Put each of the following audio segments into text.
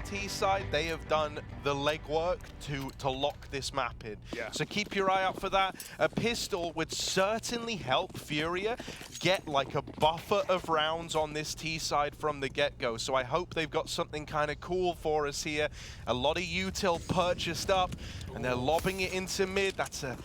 on T side, they have done the legwork to lock this map in. Yeah. So keep your eye out for that. A pistol would certainly help FURIA get like a buffer of rounds on this T side from the get-go. So I hope they've got something kind of cool for us here. A lot of util purchased up, and they're lobbing it into mid. That's a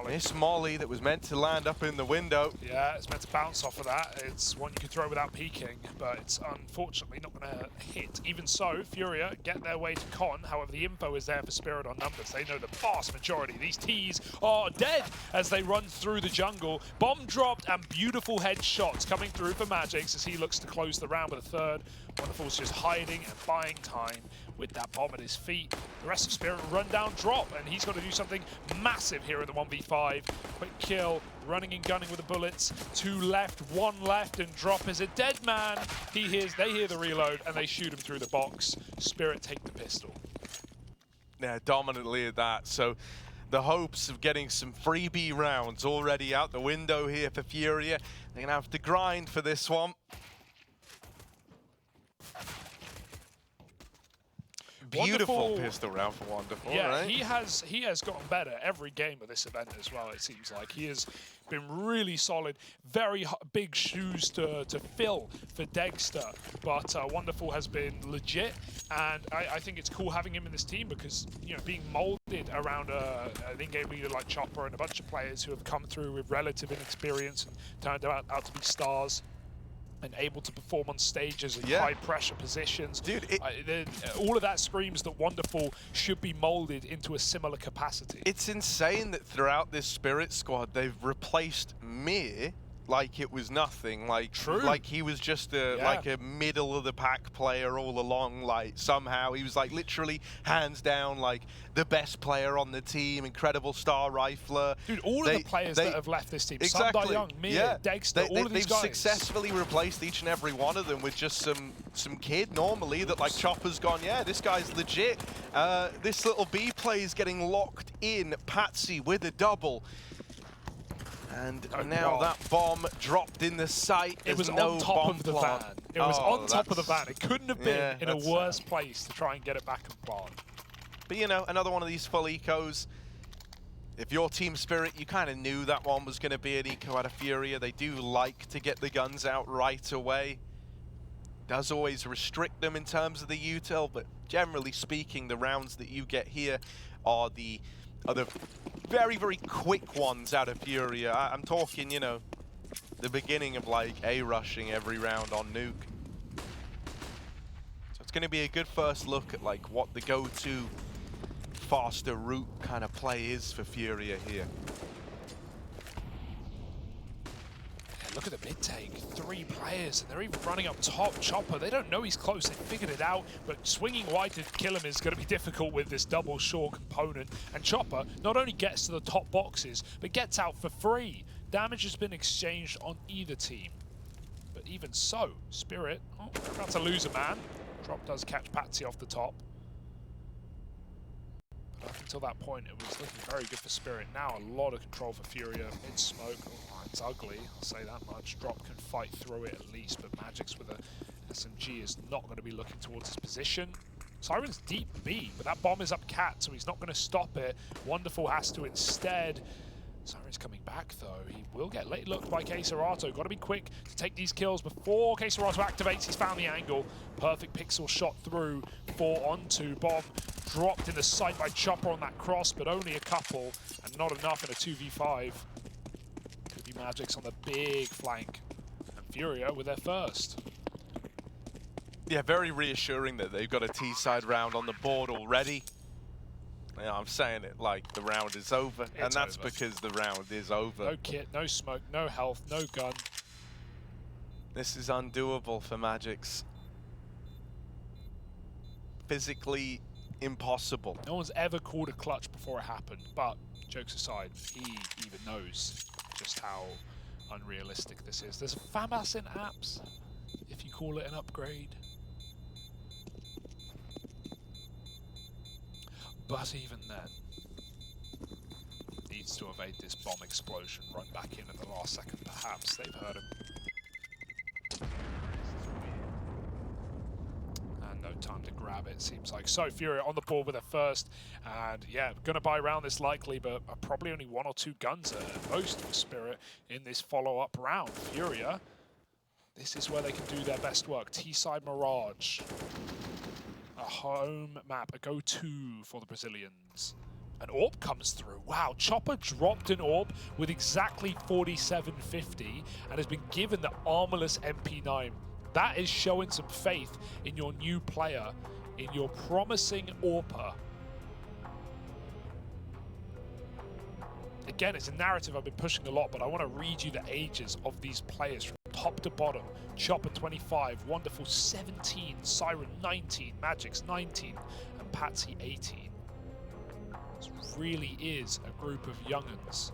miss molly that was meant to land up in the window. Yeah, it's meant to bounce off of that. It's one you can throw without peeking, but it's unfortunately not going to hit. Even so, FURIA get their way to Con. However, the info is there for Spirit on numbers. They know the vast majority of these Ts are dead as they run through the jungle. Bomb dropped and beautiful headshots coming through for magixx as he looks to close the round with a third. Wonderful's just hiding and buying time with that bomb at his feet. The rest of Spirit will run down drop, and he's got to do something massive here in the 1v5. Quick kill, running and gunning with the bullets. 2 left, 1 left, and drop is a dead man. They hear the reload, and they shoot him through the box. Spirit take the pistol. Yeah, dominantly at that. So the hopes of getting some freebie rounds already out the window here for FURIA. They're going to have to grind for this one. Beautiful pistol round for Wonderful, yeah, right? he has gotten better every game of this event as well, it seems like. He has been really solid, very big shoes to fill for Dexter, but Wonderful has been legit, and I think it's cool having him in this team because, you know, being molded around an in-game leader like Chopper and a bunch of players who have come through with relative inexperience and turned out to be stars, and able to perform on stages in high-pressure positions. Dude, all of that screams that Wonderful should be molded into a similar capacity. It's insane that throughout this Spirit squad, they've replaced Mir like it was nothing. Like, like he was just like a middle-of-the-pack player all along. Like, somehow he was like literally hands down like the best player on the team, incredible star rifler. Dude, all of the players that have left this team, Sundar Young, Mir, Dexter, all of these guys. They've successfully replaced each and every one of them with just some kid normally that like Chopper's gone, yeah, this guy's legit. This little B play is getting locked in. Patsi with a double. And now that bomb dropped in the site. It was on top of the van. It was on top of the van. It couldn't have been in a worse place to try and get it back and plant. But you know, another one of these full ecos. If you're Team Spirit, you kind of knew that one was going to be an eco out of FURIA. They do like to get the guns out right away. Does always restrict them in terms of the util, but generally speaking, the rounds that you get here are the very, very quick ones out of FURIA. I'm talking, you know, the beginning of like A-rushing every round on Nuke. So it's going to be a good first look at like what the go-to faster route kind of play is for FURIA here. Look at the mid take, 3 players, and they're even running up top. Chopper, they don't know he's close, they figured it out, but swinging wide to kill him is going to be difficult with this double shore component. And Chopper not only gets to the top boxes, but gets out for free. Damage has been exchanged on either team. But even so, Spirit, they're about to lose a man. Drop does catch Patsi off the top. But up until that point, it was looking very good for Spirit. Now a lot of control for FURIA. Mid-smoke, it's ugly, I'll say that much. Drop can fight through it at least, but magixx with a SMG is not going to be looking towards his position. Siren's deep B, but that bomb is up cat, so he's not going to stop it. Wonderful has to instead. Siren's coming back though. He will get late looked by KSerato. Got to be quick to take these kills before KSerato activates. He's found the angle. Perfect pixel shot through 4-on-2. Bomb dropped in the sight by Chopper on that cross, but only a couple and not enough in a 2v5. Could be magixx on the big flank. And FURIA with their first. Yeah, very reassuring that they've got a T-side round on the board already. Yeah, I'm saying it like the round is over, and that's because the round is over. No kit, no smoke, no health, no gun. This is undoable for magixx. Physically impossible. No one's ever called a clutch before it happened, but jokes aside, he even knows just how unrealistic this is. There's FAMAS in apps, if you call it an upgrade. But even then, needs to evade this bomb explosion right back in at the last second, perhaps. They've heard him. And no time to grab. grab it seems like. So FURIA on the board with a first, and yeah, gonna buy around this likely, but probably only 1 or 2 guns at most for Spirit in this follow-up round. FURIA, this is where they can do their best work. T-side Mirage, a home map, a go-to for the Brazilians. An AWP comes through. Wow, Chopper dropped an AWP with exactly 4750 and has been given the armorless MP9. That is showing some faith in your new player, in your promising AWPer. Again, it's a narrative I've been pushing a lot, but I want to read you the ages of these players from top to bottom. Chopper 25, Wonderful 17, Siren 19, magixx 19, and Patsi 18. This really is a group of young'uns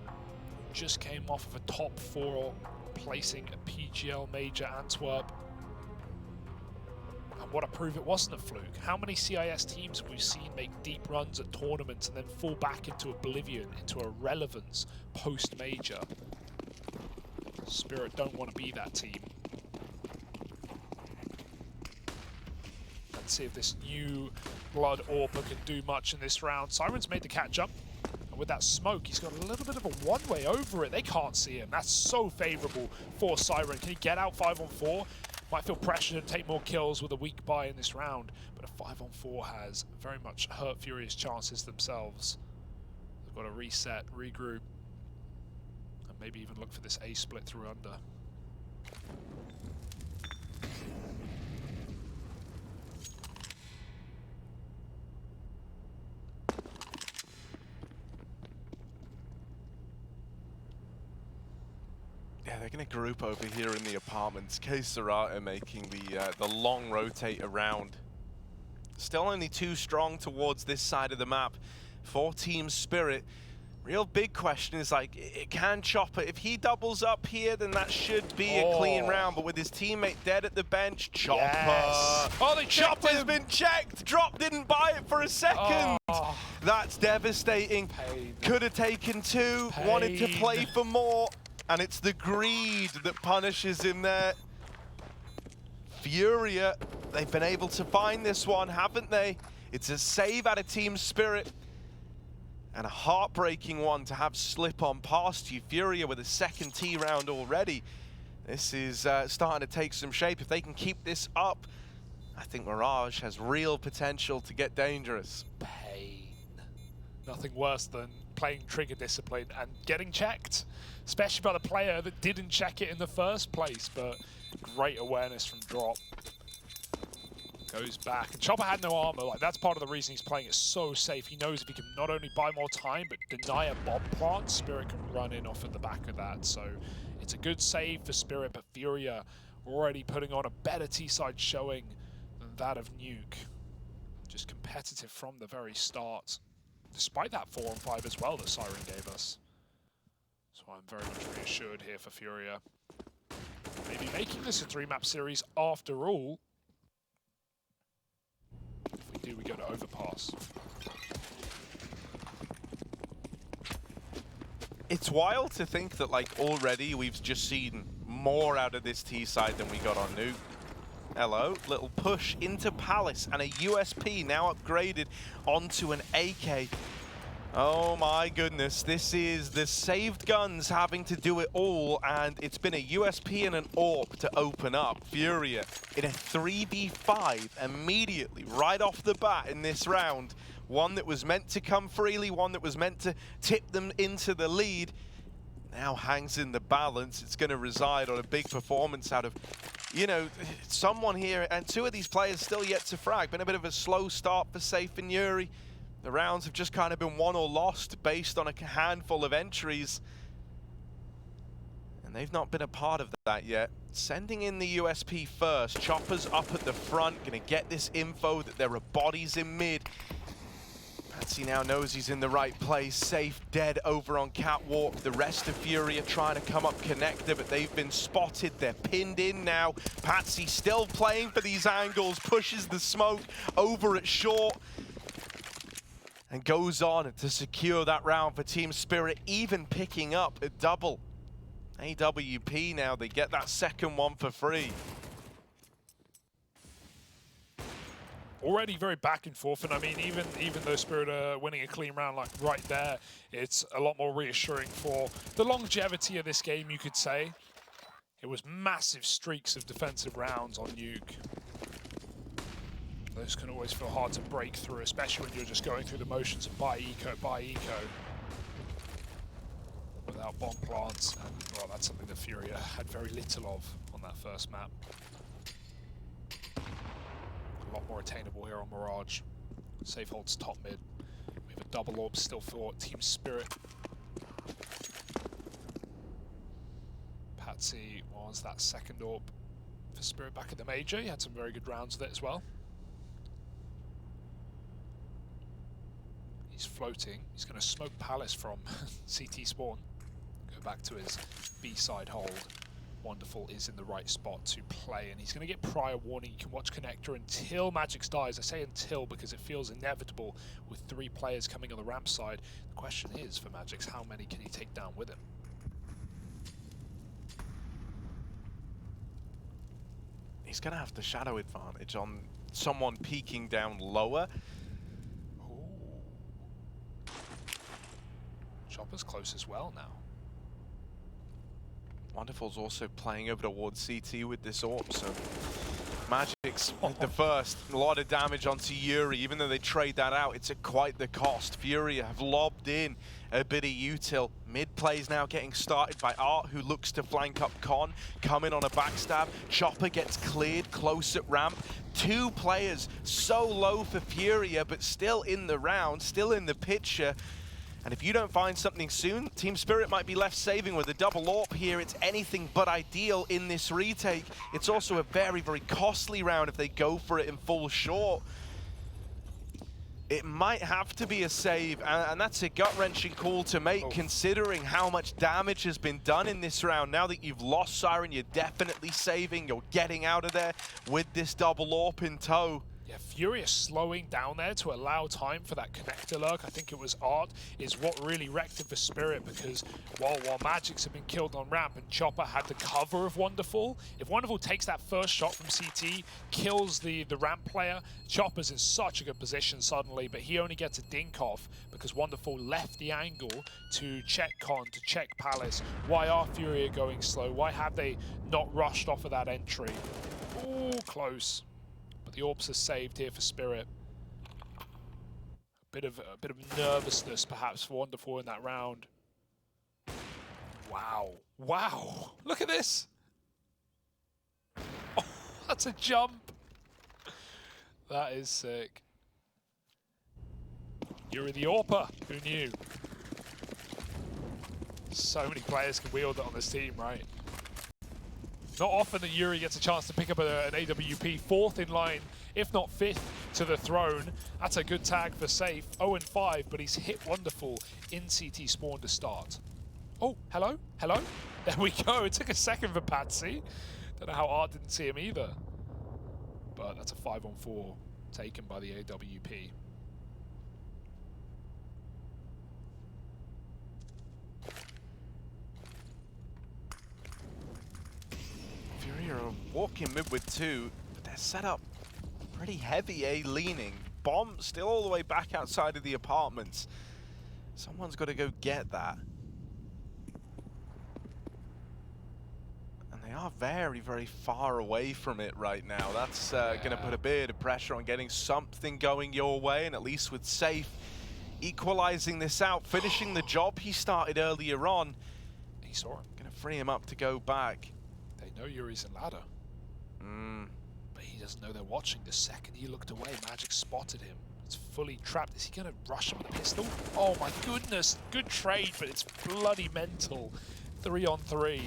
who just came off of a top 4 placing a PGL Major Antwerp. And what a prove it wasn't a fluke. How many CIS teams have we seen make deep runs at tournaments and then fall back into oblivion, into irrelevance post-major? Spirit don't want to be that team. Let's see if this new blood AWPer can do much in this round. Siren's made the cat jump. And with that smoke, he's got a little bit of a one-way over it. They can't see him. That's so favorable for Siren. Can he get out 5-on-4? Might feel pressure to take more kills with a weak buy in this round, but a 5-on-4 has very much hurt FURIA's chances themselves. They've got to reset, regroup, and maybe even look for this A split through under. Yeah, they're going to group over here in the apartments. Serata making the long rotate around. Still only 2 strong towards this side of the map for Team Spirit. Real big question is, like, it can Chopper. If he doubles up here, then that should be a clean round. But with his teammate dead at the bench, Chopper. Yes. Oh, they Chopper's been checked. Drop didn't buy it for a second. Oh. That's devastating. Pain. Could have taken 2. Pain. Wanted to play for more. And it's the greed that punishes him there. FURIA, they've been able to find this one, haven't they? It's a save out of Team Spirit. And a heartbreaking one to have slip on past you. FURIA with a second T round already. This is starting to take some shape. If they can keep this up, I think Mirage has real potential to get dangerous. Pain. Nothing worse than playing trigger discipline and getting checked, especially by the player that didn't check it in the first place, but great awareness from drop. Goes back, and Chopper had no armor. Like, that's part of the reason he's playing it so safe. He knows if he can not only buy more time, but deny a bomb plant, Spirit can run in off at the back of that. So it's a good save for Spirit, but FURIA already putting on a better T-side showing than that of Nuke. Just competitive from the very start, despite that 4-on-5 as well that Siren gave us. So I'm very much reassured here for FURIA. Maybe making this a 3-map series after all. If we do, we go to overpass. It's wild to think that, like, already we've just seen more out of this T side than we got on Nuke. Hello, little push into Palace, and a USP now upgraded onto an AK. Oh my goodness, this is the saved guns having to do it all, and it's been a USP and an AWP to open up. FURIA in a 3v5 immediately, right off the bat in this round. One that was meant to come freely, one that was meant to tip them into the lead. Now hangs in the balance. It's going to reside on a big performance out of, you know, someone here, and 2 of these players still yet to frag. Been a bit of a slow start for Safe and yuurih. The rounds have just kind of been won or lost based on a handful of entries. And they've not been a part of that yet. Sending in the USP first. Chopper's up at the front, gonna get this info that there are bodies in mid. Patsi now knows he's in the right place. Safe dead over on Catwalk. The rest of FURIA trying to come up connector, but they've been spotted. They're pinned in now. Patsi still playing for these angles, pushes the smoke over at short, and goes on to secure that round for Team Spirit, even picking up a double. AWP now, they get that second one for free. already very back and forth, and I mean, even though Spirit are winning a clean round like right there, it's a lot more reassuring for the longevity of this game, you could say. It was massive streaks of defensive rounds on Nuke. Those can always feel hard to break through, especially when you're just going through the motions of buy eco, without bomb plants. And, well, that's something that FURIA had very little of on that first map. A lot more attainable here on Mirage. Safe holds top mid. We have a double orb still for Team Spirit. Patsi was that second orb for Spirit back at the Major. He had some very good rounds with it as well. He's floating. He's going to smoke Palace from CT spawn. Go back to his B-side hold. Wonderful is in the right spot to play, and he's going to get prior warning. You can watch Connector until magixx dies. I say until because it feels inevitable with 3 players coming on the ramp side. The question is for magixx, how many can he take down with him? He's going to have the shadow advantage on someone peeking down lower. Ooh. Chopper's close as well now. Wonderful's also playing over towards CT with this orb, so magixx the first. A lot of damage onto yuurih. Even though they trade that out, it's at quite the cost. FURIA have lobbed in a bit of util. Mid plays now getting started by Art, who looks to flank up Con, coming on a backstab. Chopper gets cleared close at ramp. 2 players so low for FURIA, but still in the round, still in the picture. And if you don't find something soon, Team Spirit might be left saving with a double AWP here. It's anything but ideal in this retake. It's also a very, very costly round if they go for it in full short. It might have to be a save, and that's a gut-wrenching call to make, considering how much damage has been done in this round. Now that you've lost Siren, you're definitely saving. You're getting out of there with this double AWP in tow. Yeah, FURIA slowing down there to allow time for that connector lurk. I think it was Art is what really wrecked it for Spirit, because while magixx have been killed on ramp and Chopper had the cover of Wonderful, if Wonderful takes that first shot from CT, kills the ramp player, Chopper's in such a good position suddenly, but he only gets a dink off because Wonderful left the angle to check Con, to check Palace. Why are FURIA going slow? Why have they not rushed off of that entry? Ooh, close. But the orbs are saved here for Spirit. A bit of nervousness perhaps for Wonderful in that round. Wow. Wow. Look at this. Oh, that's a jump. That is sick. yuurih the AWPer. Who knew? So many players can wield it on this team, right? Not often that yuurih gets a chance to pick up an AWP, 4th in line, if not 5th to the throne. That's a good tag for safe. 0-5, but he's hit Wonderful in CT spawn to start. Oh, hello? Hello? There we go. It took a second for Patsi. Don't know how Art didn't see him either. But that's a 5-on-4 taken by the AWP. FURIA are walking mid with 2, but they're set up pretty heavy, leaning. Bomb still all the way back outside of the apartments. Someone's got to go get that. And they are very, very far away from it right now. That's going to put a bit of pressure on getting something going your way, and at least with Safe equalizing this out, finishing the job he started earlier on. He saw him. Going to free him up to go back. They know yuurih's in ladder. But he doesn't know they're watching. The second he looked away, magixx spotted him. It's fully trapped. Is he going to rush him with a pistol? Oh my goodness. Good trade, but it's bloody mental. 3-on-3.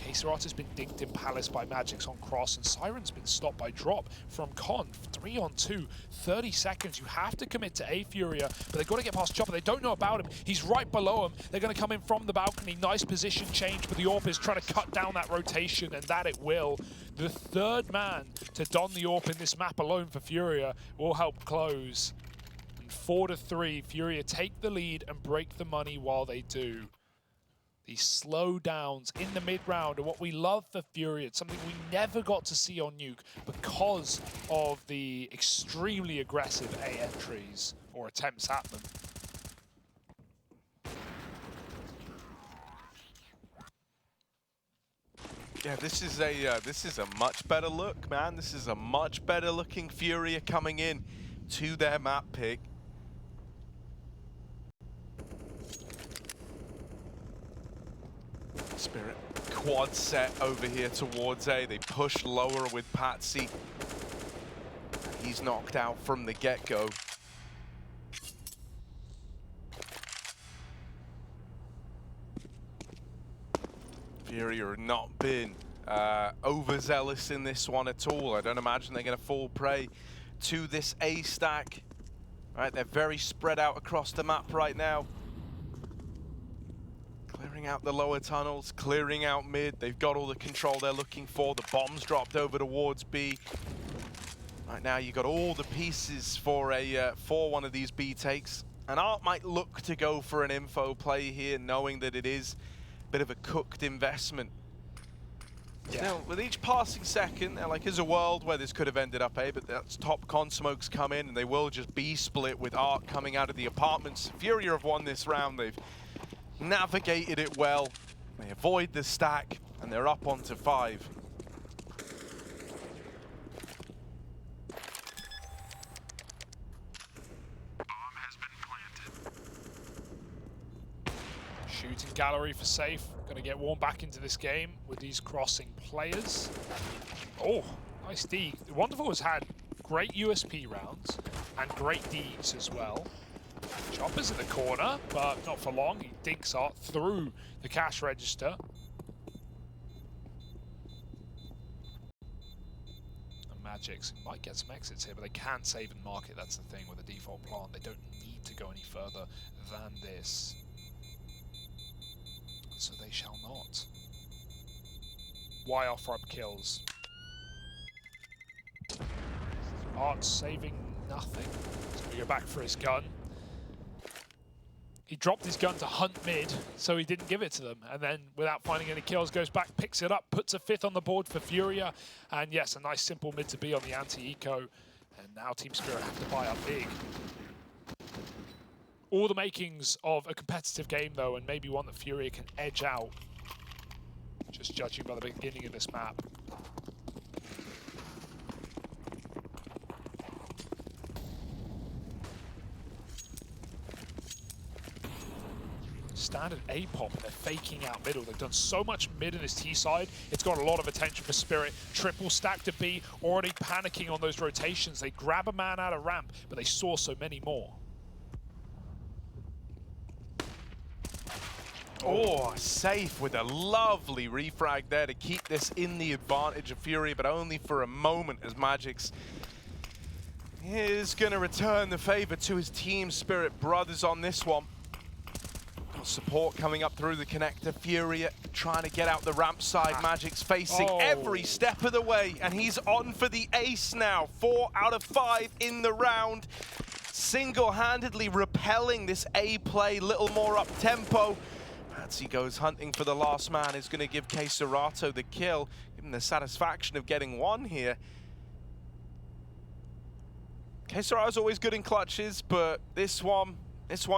K-Serata has been dinked in Palace by magixx on cross, and Siren's been stopped by drop from Con. 3-on-2, 30 seconds. You have to commit to a FURIA, but they've got to get past Chopper. They don't know about him. He's right below him. They're going to come in from the balcony. Nice position change, but the AWP is trying to cut down that rotation, and that it will. The 3rd man to don the AWP in this map alone for FURIA will help close. And 4-3, FURIA take the lead and break the money while they do. These slowdowns in the mid-round are what we love for FURIA. It's something we never got to see on Nuke because of the extremely aggressive A entries or attempts at them. Yeah, this is a much better look, man. This is a much better looking FURIA coming in to their map pick. Spirit quad set over here towards A. They push lower with Patsi. He's knocked out from the get-go. FURIA have not been overzealous in this one at all. I don't imagine they're going to fall prey to this A stack. All right, they're very spread out across the map right now. Clearing out the lower tunnels, clearing out mid. They've got all the control they're looking for. The bomb's dropped over towards B. Right now, you've got all the pieces for one of these B takes. And Art might look to go for an info play here, knowing that it is a bit of a cooked investment. Yeah. Still, with each passing second, like, there's a world where this could have ended up A, but that's top con smokes come in, and they will just B split with Art coming out of the apartments. FURIA have won this round. They've navigated it well. They avoid the stack, and they're up onto 5. Shooting gallery for safe. Going to get warm back into this game with these crossing players. Oh, nice D. Wonderful has had great USP rounds and great Ds as well. Chopper's in the corner, but not for long. He dinks out through the cash register. And magixx might get some exits here, but they can save and market. That's the thing with the default plant. They don't need to go any further than this. So they shall not. Why offer up kills? Art's saving nothing. He's going to go back for his gun. He dropped his gun to hunt mid, so he didn't give it to them. And then, without finding any kills, goes back, picks it up, puts a 5th on the board for FURIA. And yes, a nice simple mid to be on the anti-eco. And now Team Spirit have to buy up big. All the makings of a competitive game, though, and maybe one that FURIA can edge out. Just judging by the beginning of this map. Standard A-pop, they're faking out middle. They've done so much mid in this T side. It's got a lot of attention for Spirit. Triple stack to B, already panicking on those rotations. They grab a man out of ramp, but they saw so many more. Oh, safe with a lovely refrag there to keep this in the advantage of FURIA, but only for a moment, as magixx is going to return the favor to his team Spirit brothers on this one. Support coming up through the connector. FURIA trying to get out the ramp side. magixx facing every step of the way, and he's on for the ace now. 4 out of 5 in the round. Single-handedly repelling this A play, little more up tempo. Patsi goes hunting for the last man, is going to give Serato the kill, give him the satisfaction of getting one here. Serato's always good in clutches, but this one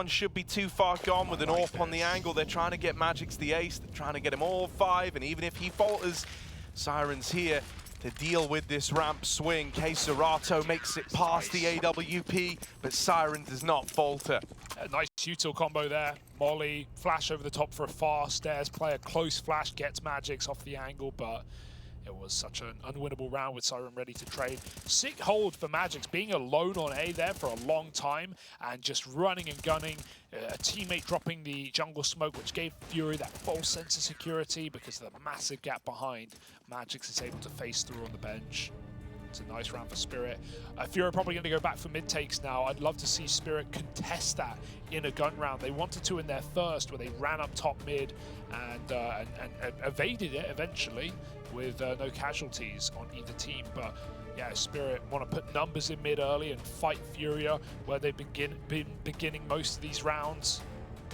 should be too far gone with an AWP on the angle. They're trying to get magixx the ace, they're trying to get him all 5, and even if he falters, Siren's here to deal with this ramp swing. Serato makes it past the AWP, but Siren does not falter. A nice util combo there. Molly, flash over the top for a fast stairs player. Close flash gets magixx off the angle, but it was such an unwinnable round with Siren ready to trade. Sick hold for magixx, being alone on A there for a long time and just running and gunning. A teammate dropping the jungle smoke, which gave FURIA that false sense of security because of the massive gap behind. magixx is able to face through on the bench. It's a nice round for Spirit. FURIA probably going to go back for mid takes now. I'd love to see Spirit contest that in a gun round. They wanted to in their first, where they ran up top mid and evaded it eventually with no casualties on either team. But yeah, Spirit want to put numbers in mid early and fight FURIA where they've been beginning most of these rounds.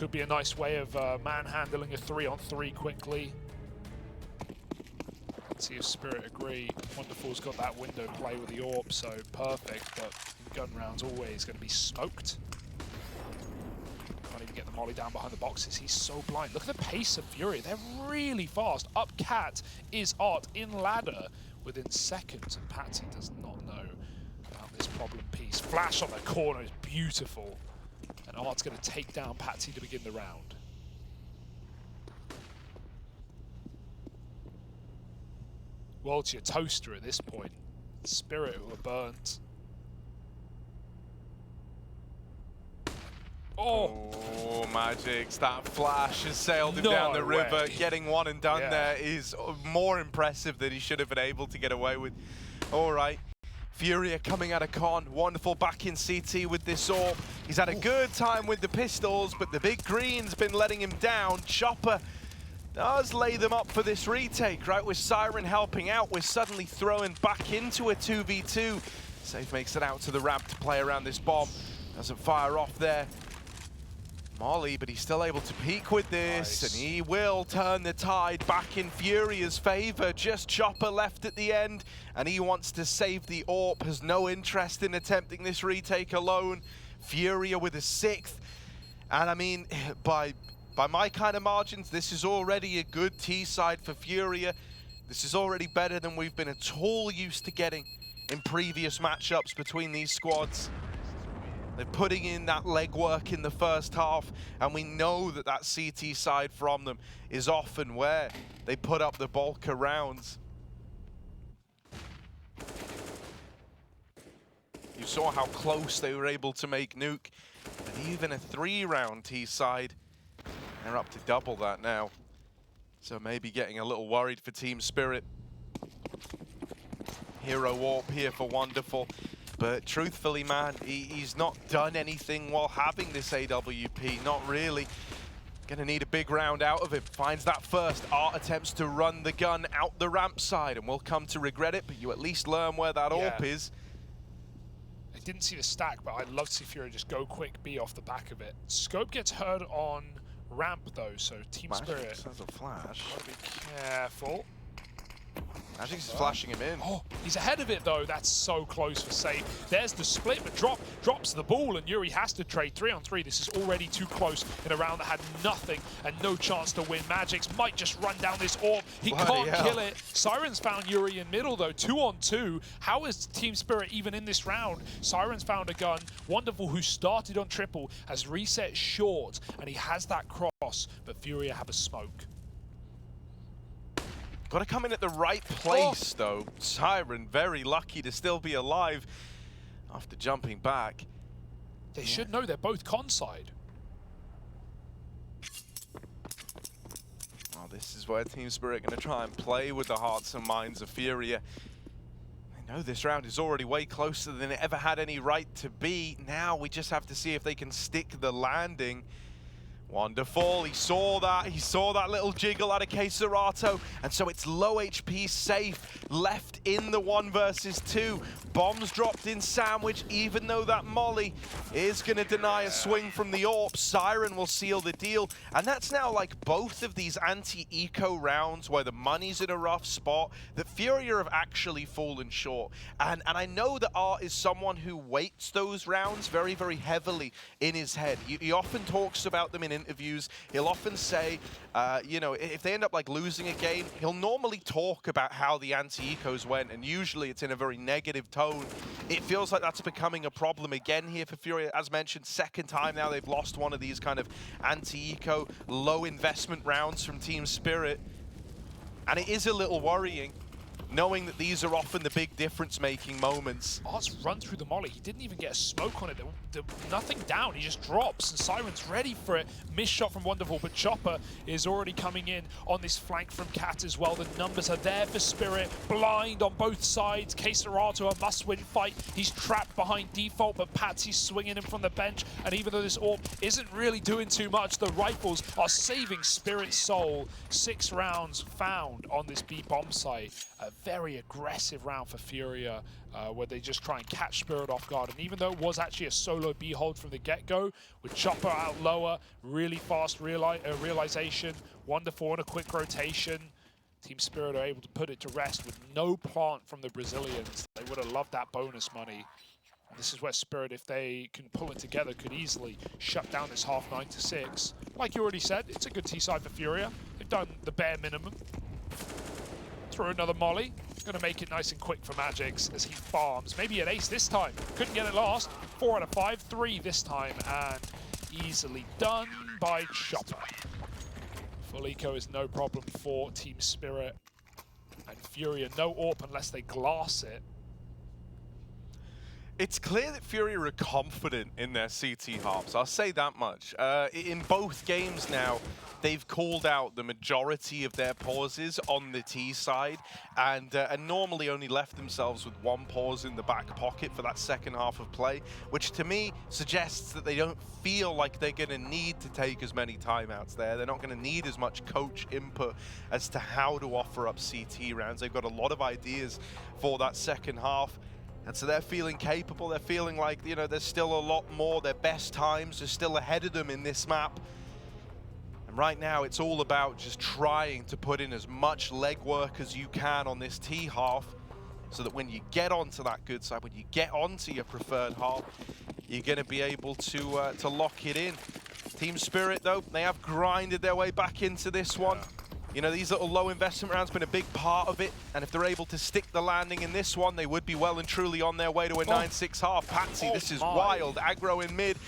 Could be a nice way of manhandling a 3-on-3 quickly. Let's see if Spirit agree. Wonderful's got that window play with the AWP, so perfect, but gun round's always going to be smoked. Can't even get the molly down behind the boxes. He's so blind. Look at the pace of FURIA. They're really fast. Up cat is Art in ladder within seconds, and Patsi does not know about this problem piece. Flash on the corner is beautiful, and Art's going to take down Patsi to begin the round. Well, to your toaster at this point. Spirit who are burnt. Oh, magixx, that flash has sailed him down the river. Getting one and done there is more impressive than he should have been able to get away with. All right, FURIA coming out of con. Wonderful back in CT with this AWP. He's had a good time with the pistols, but the big green's been letting him down. Chopper does lay them up for this retake, right? With Siren helping out, we're suddenly throwing back into a 2v2. Safe makes it out to the ramp to play around this bomb. Doesn't fire off there. Molly, but he's still able to peek with this, and he will turn the tide back in FURIA's favor. Just Chopper left at the end, and he wants to save the AWP, has no interest in attempting this retake alone. FURIA with a 6th, and I mean, by my kind of margins, this is already a good T-side for FURIA. This is already better than we've been at all used to getting in previous matchups between these squads. They're putting in that legwork in the first half, and we know that that CT side from them is often where they put up the bulk of rounds. You saw how close they were able to make Nuke, and even a 3-round T side, they're up to double that now. So maybe getting a little worried for Team Spirit. Hero AWP here for Wonderful. But truthfully, man, he's not done anything while having this AWP, not really. Gonna need a big round out of him. Finds that first. Art attempts to run the gun out the ramp side, and we'll come to regret it, but you at least learn where that AWP is. I didn't see the stack, but I'd love to see FURIA just go quick B off the back of it. Scope gets heard on ramp though, so Team Spirit Has a flash. gotta be careful. magixx is flashing him in. Oh, he's ahead of it though. That's so close for safe. There's the split, but drops the ball, and yuurih has to trade 3-on-3. This is already too close in a round that had nothing and no chance to win. magixx might just run down this AWP. He can't kill it. Siren's found yuurih in middle though, 2-on-2. How is Team Spirit even in this round? Siren's found a gun. Wonderful, who started on triple, has reset short, and he has that cross, but FURIA have a smoke. Got to come in at the right place, though. Siren very lucky to still be alive after jumping back. They should know they're both con side. Well, this is where Team Spirit are going to try and play with the hearts and minds of FURIA. They know this round is already way closer than it ever had any right to be. Now we just have to see if they can stick the landing. Wonderful, he saw that little jiggle out of Keserato, and so it's low HP safe, left in the 1 versus 2. Bombs dropped in sandwich, even though that molly is gonna deny a swing from the AWP. Siren will seal the deal, and that's now like both of these anti-eco rounds where the money's in a rough spot, that FURIA have actually fallen short. And I know that Art is someone who weights those rounds very, very heavily in his head. He often talks about them in interviews. He'll often say, you know, if they end up like losing a game, he'll normally talk about how the anti-ecos went, and usually it's in a very negative tone. It feels like that's becoming a problem again here for FURIA. As mentioned, 2nd time now they've lost one of these kind of anti-eco, low investment rounds from Team Spirit. And it is a little worrying, knowing that these are often the big difference-making moments. Art's run through the molly. He didn't even get a smoke on it. Nothing down. He just drops, and Siren's ready for it. Missed shot from Wonderful, but Chopper is already coming in on this flank from Cat as well. The numbers are there for Spirit. Blind on both sides. Keserato, a must-win fight. He's trapped behind default, but Patsy's swinging him from the bench. And even though this AWP isn't really doing too much, the rifles are saving Spirit's soul. 6 rounds found on this B bomb site. A very aggressive round for FURIA, where they just try and catch Spirit off guard. And even though it was actually a solo B hold from the get-go, with Chopper out lower, really fast realization, wonderful and a quick rotation, Team Spirit are able to put it to rest with no plant from the Brazilians. They would have loved that bonus money. And this is where Spirit, if they can pull it together, could easily shut down this half 9-6. Like you already said, it's a good T-side for FURIA. They've done the bare minimum. Throw another molly. Going to make it nice and quick for magixx as he farms. Maybe an ace this time. Couldn't get it last. 4 out of 5. 3 this time. And easily done by Chopper. Full eco is no problem for Team Spirit. And FURIA, no AWP unless they glass it. It's clear that FURIA are confident in their CT harps. I'll say that much. In both games now, they've called out the majority of their pauses on the T side, and normally only left themselves with 1 pause in the back pocket for that second half of play, which to me suggests that they don't feel like they're going to need to take as many timeouts there. They're not going to need as much coach input as to how to offer up CT rounds. They've got a lot of ideas for that second half. And so they're feeling capable, they're feeling like, you know, there's still a lot more, their best times are still ahead of them in this map. And right now it's all about just trying to put in as much legwork as you can on this T half, so that when you get onto that good side, when you get onto your preferred half, you're going to be able to lock it in. Team Spirit, though, they have grinded their way back into this one. You know, these little low investment rounds have been a big part of it, and if they're able to stick the landing in this one, they would be well and truly on their way to a 9-6 half. Patsi, this is wild. Aggro in mid.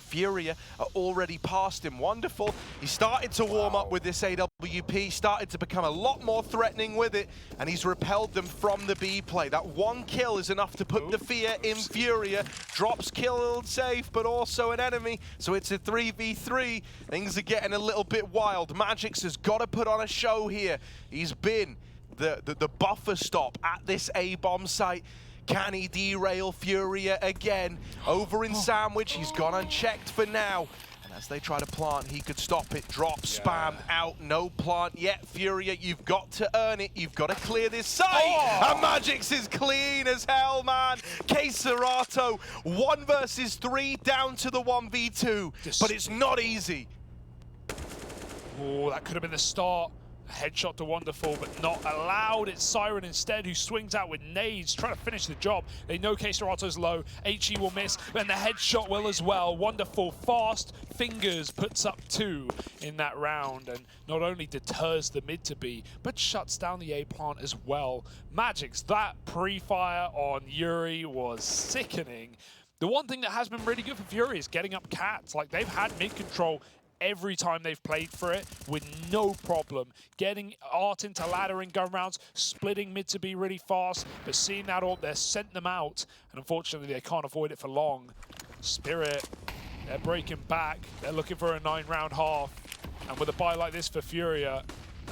FURIA are already past him. Wonderful. He started to warm up with this AWP, started to become a lot more threatening with it, and he's repelled them from the B play. That 1 kill is enough to put the fear in FURIA. Drops killed safe, but also an enemy, so it's a 3v3. Things are getting a little bit wild. magixx has got to put on a show here. He's been the buffer stop at this A-bomb site. Can he derail FURIA again? Over in Sandwich, he's gone unchecked for now. And as they try to plant, he could stop it. Drop, spam, out, no plant yet. FURIA, you've got to earn it. You've got to clear this site. And magixx is clean as hell, man. Serato, 1 versus 3, down to the 1v2. But it's not easy. Oh, that could have been the start. A headshot to Wonderful, but not allowed. It's Siren instead, who swings out with nades, trying to finish the job. They know Serato's low. HE will miss, and the headshot will as well. Wonderful, fast fingers, puts up 2 in that round, and not only deters the mid to B, but shuts down the A plant as well. magixx, that pre-fire on yuurih was sickening. The one thing that has been really good for FURIA is getting up cats. Like, they've had mid control every time they've played for it with no problem. Getting art into ladder and gun rounds, splitting mid to be really fast, but seeing that all, they're sent them out, and unfortunately they can't avoid it for long. Spirit, they're breaking back. They're looking for a 9-round half, and with a buy like this for FURIA,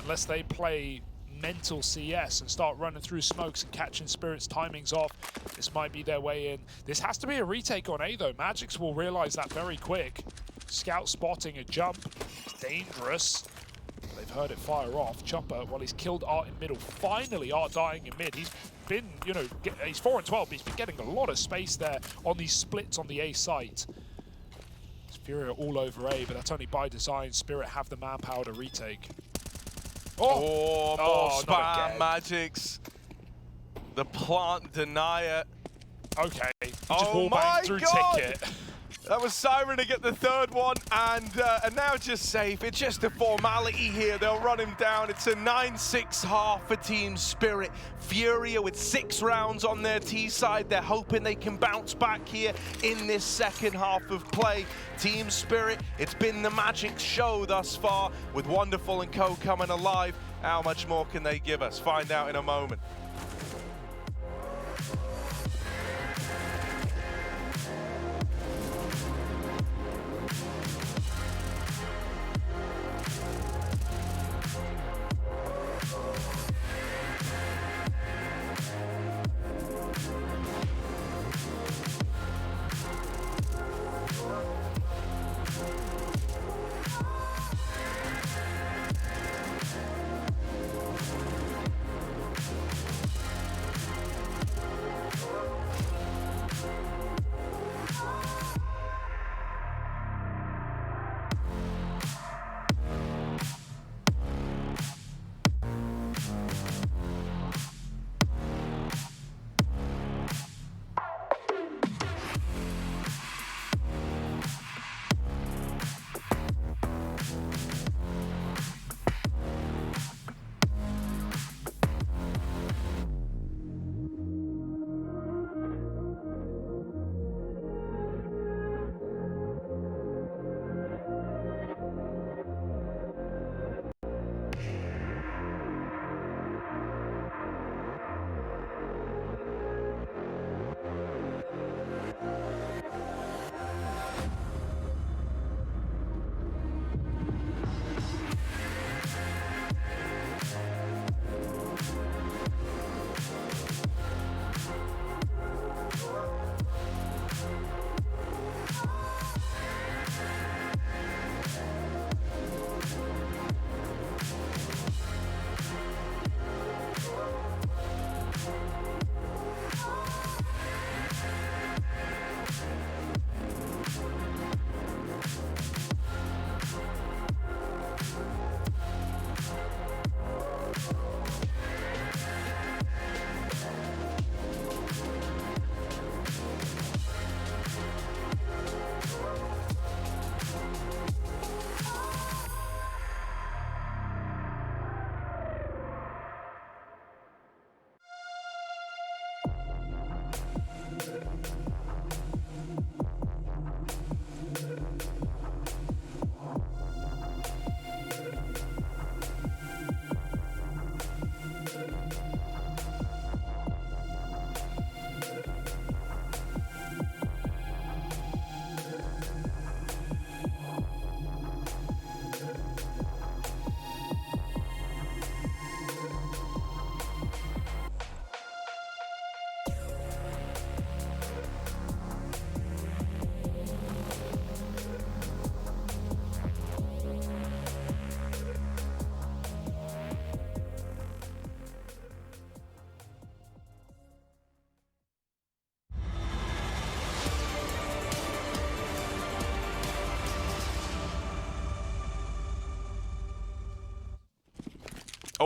unless they play mental CS and start running through smokes and catching Spirit's timings off, this might be their way in. This has to be a retake on A though. magixx will realize that very quick. Scout spotting a jump. It's dangerous. They've heard it fire off. Chopper, well, he's killed Art in middle. Finally, Art dying in mid. He's been, you know, he's 4 and 12, but he's been getting a lot of space there on these splits on the A site. FURIA all over A, but that's only by design. Spirit have the manpower to retake. Oh, more spam, magixx. The plant denier. Okay, he just wall banged through ticket. That was Siren to get the 3rd one, and now just safe. It's just a formality here. They'll run him down. It's a 9-6 half for Team Spirit. FURIA with 6 rounds on their T side. They're hoping they can bounce back here in this second half of play. Team Spirit, it's been the magixx show thus far, with Wonderful and co coming alive. How much more can they give us? Find out in a moment.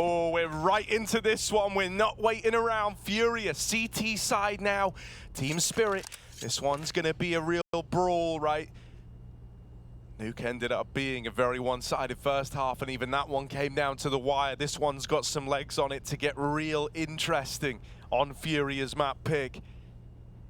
Oh, we're right into this one. We're not waiting around. FURIA, CT side now. Team Spirit. This one's going to be a real brawl, right? Nuke ended up being a very one-sided first half, and even that one came down to the wire. This one's got some legs on it to get real interesting on FURIA's map pick.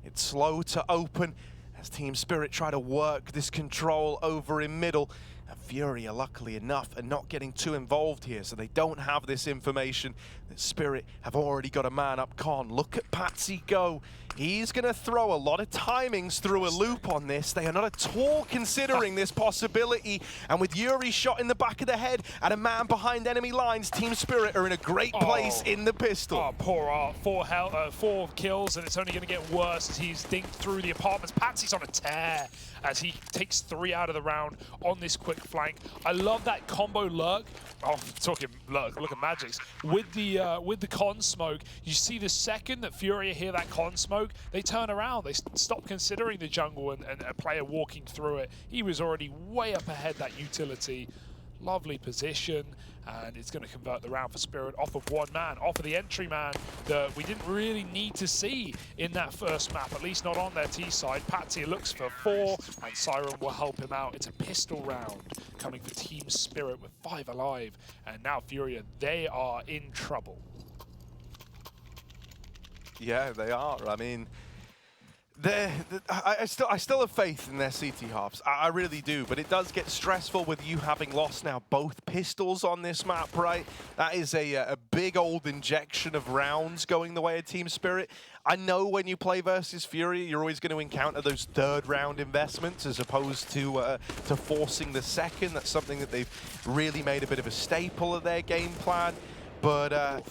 It's slow to open as Team Spirit try to work this control over in middle. And FURIA, luckily enough, are not getting too involved here, so they don't have this information that Spirit have already got a man up con. Look at Patsi go. He's going to throw a lot of timings through a loop on this. They are not at all considering this possibility. And with yuurih shot in the back of the head and a man behind enemy lines, Team Spirit are in a great place in the pistol. Oh, poor Art. 4 kills, and it's only going to get worse as he's dinked through the apartments. Patsy's on a tear as he takes 3 out of the round on this quick flank. I love that combo lurk. Oh, talking lurk, look at magixx. With the con smoke, you see the second that FURIA hear that con smoke, they turn around, they stop considering the jungle and a player walking through it. He was already way up ahead that utility. Lovely position, and it's going to convert the round for Spirit off of one man, off of the entry man that we didn't really need to see in that first map, at least not on their T side. Patsi looks for 4, and Siren will help him out. It's a pistol round coming for Team Spirit with 5 alive, and now FURIA, they are in trouble. Yeah, they are. I mean, I still have faith in their CT halves. I really do, but it does get stressful with you having lost now both pistols on this map, right? That is a big old injection of rounds going the way of Team Spirit. I know when you play versus FURIA, you're always going to encounter those third-round investments as opposed to forcing the second. That's something that they've really made a bit of a staple of their game plan. But